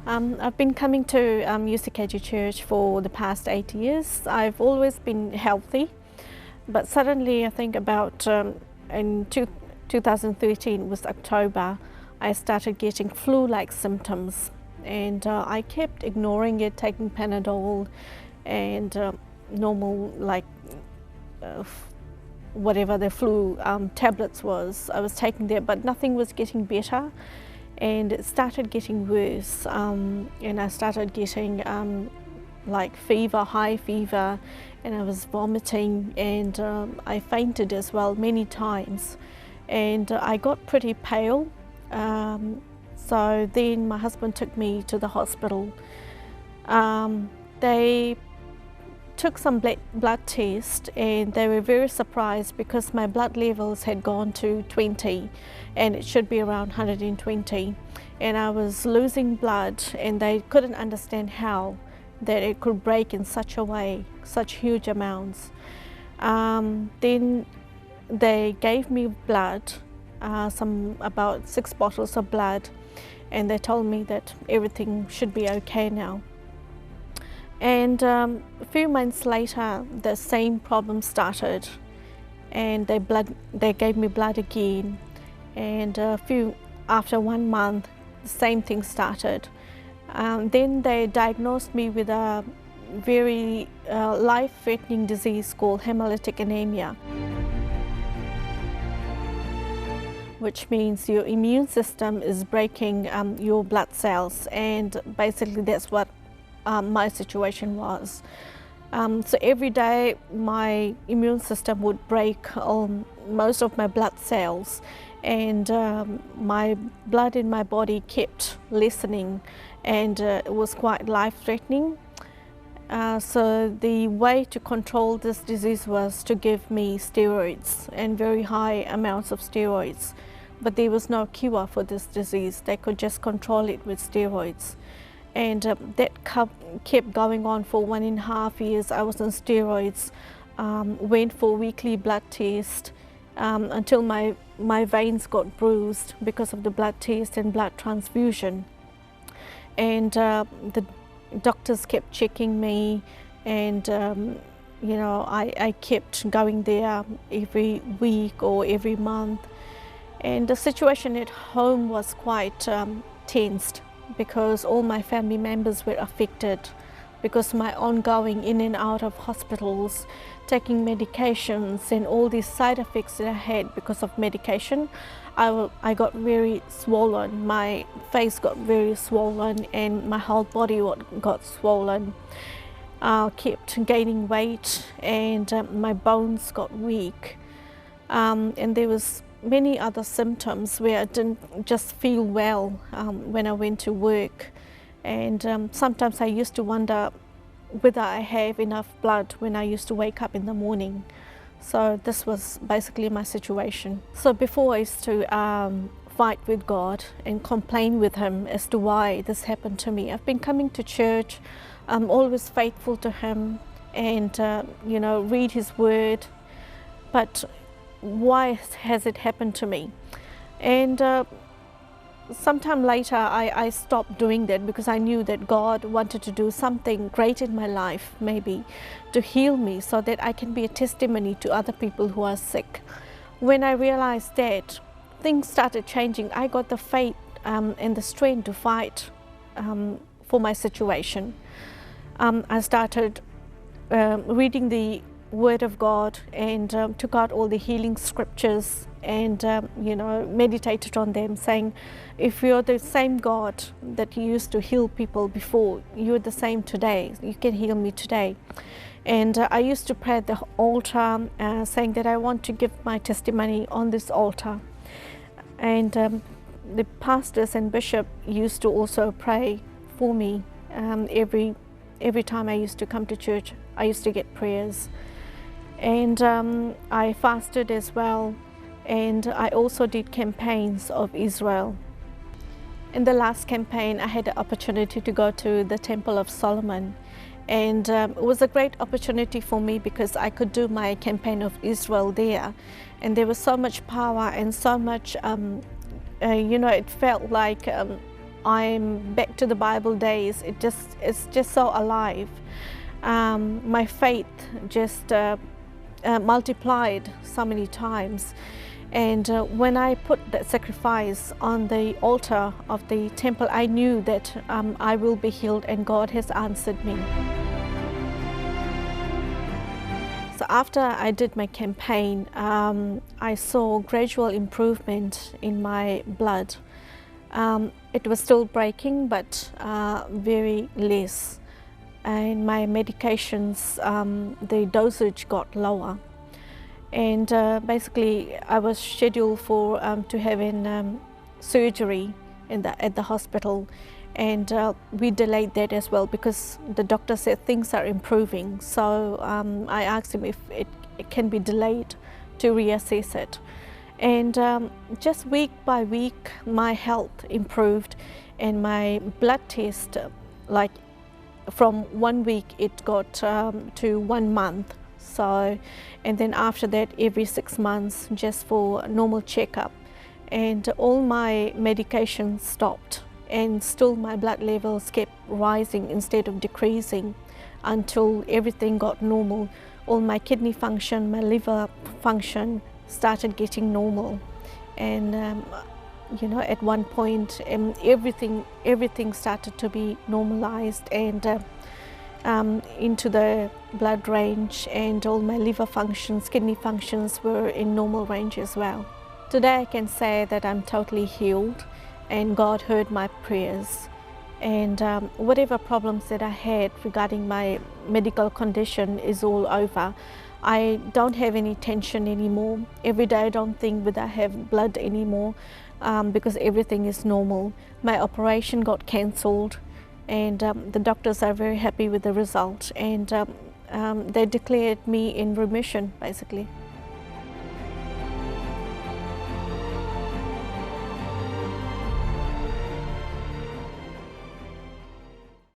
I've been coming to UCKG Church for the past 8 years. I've always been healthy, but suddenly I think about in 2013 was October, I started getting flu-like symptoms, and I kept ignoring it, taking Panadol and normal whatever the flu tablets was. I was taking that, but nothing was getting better. And it started getting worse, and I started getting like fever, high fever, and I was vomiting, and I fainted as well many times, and I got pretty pale. So then my husband took me to the hospital. They took some blood test, and they were very surprised because my blood levels had gone to 20 and it should be around 120, and I was losing blood, and they couldn't understand how that it could break in such a way, such huge amounts. Then they gave me blood, about 6 bottles of blood, and they told me that everything should be okay now. And a few months later, the same problem started, and they gave me blood again. And after 1 month, the same thing started. Then they diagnosed me with a very life-threatening disease called hemolytic anemia, which means your immune system is breaking your blood cells, and basically that's what my situation was. So every day my immune system would break most of my blood cells, and my blood in my body kept lessening, and it was quite life-threatening. So the way to control this disease was to give me steroids, and very high amounts of steroids. But there was no cure for this disease. They could just control it with steroids. And that kept going on for 1.5 years. I was on steroids, went for weekly blood tests until my veins got bruised because of the blood test and blood transfusion. And the doctors kept checking me, and you know, I kept going there every week or every month. And the situation at home was quite tensed, because all my family members were affected because my ongoing in and out of hospitals, taking medications, and all these side effects that I had because of medication. I got very swollen, my face got very swollen, and my whole body got swollen. I kept gaining weight, and my bones got weak, and there was many other symptoms where I didn't just feel well when I went to work. And sometimes I used to wonder whether I have enough blood when I used to wake up in the morning. So this was basically my situation. So before I used to fight with God and complain with Him as to why this happened to me. I've been coming to church, I'm always faithful to Him, and you know, read His Word, but why has it happened to me? And sometime later I stopped doing that, because I knew that God wanted to do something great in my life, maybe to heal me, so that I can be a testimony to other people who are sick. When I realized that, things started changing. I got the faith and the strength to fight for my situation. I started reading the Word of God, and took out all the healing scriptures, and you know, meditated on them, saying, if you're the same God that used to heal people before, you're the same today, you can heal me today. And I used to pray at the altar, saying that I want to give my testimony on this altar. And the pastors and bishop used to also pray for me. Every time I used to come to church, I used to get prayers. And I fasted as well, and I also did campaigns of Israel. In the last campaign, I had the opportunity to go to the Temple of Solomon, and it was a great opportunity for me because I could do my campaign of Israel there, and there was so much power and so much, you know, it felt like I'm back to the Bible days. It's just so alive. My faith just multiplied so many times. And when I put that sacrifice on the altar of the temple, I knew that I will be healed, and God has answered me. So after I did my campaign, I saw gradual improvement in my blood. It was still breaking, but very less. And my medications, the dosage got lower. And basically, I was scheduled for to have surgery at the hospital, and we delayed that as well because the doctor said things are improving. So I asked him if it can be delayed to reassess it. And just week by week, my health improved, and my blood test, like from 1 week, it got to 1 month. So, and then after that, every 6 months, just for normal checkup. And all my medications stopped, and still my blood levels kept rising instead of decreasing until everything got normal. All my kidney function, my liver function started getting normal. And you know, at one point, everything started to be normalized, and into the blood range, and all my liver functions, kidney functions were in normal range as well. Today I can say that I'm totally healed, and God heard my prayers. And whatever problems that I had regarding my medical condition is all over. I don't have any tension anymore. Every day I don't think whether I have blood anymore because everything is normal. My operation got cancelled, and the doctors are very happy with the result, and they declared me in remission basically.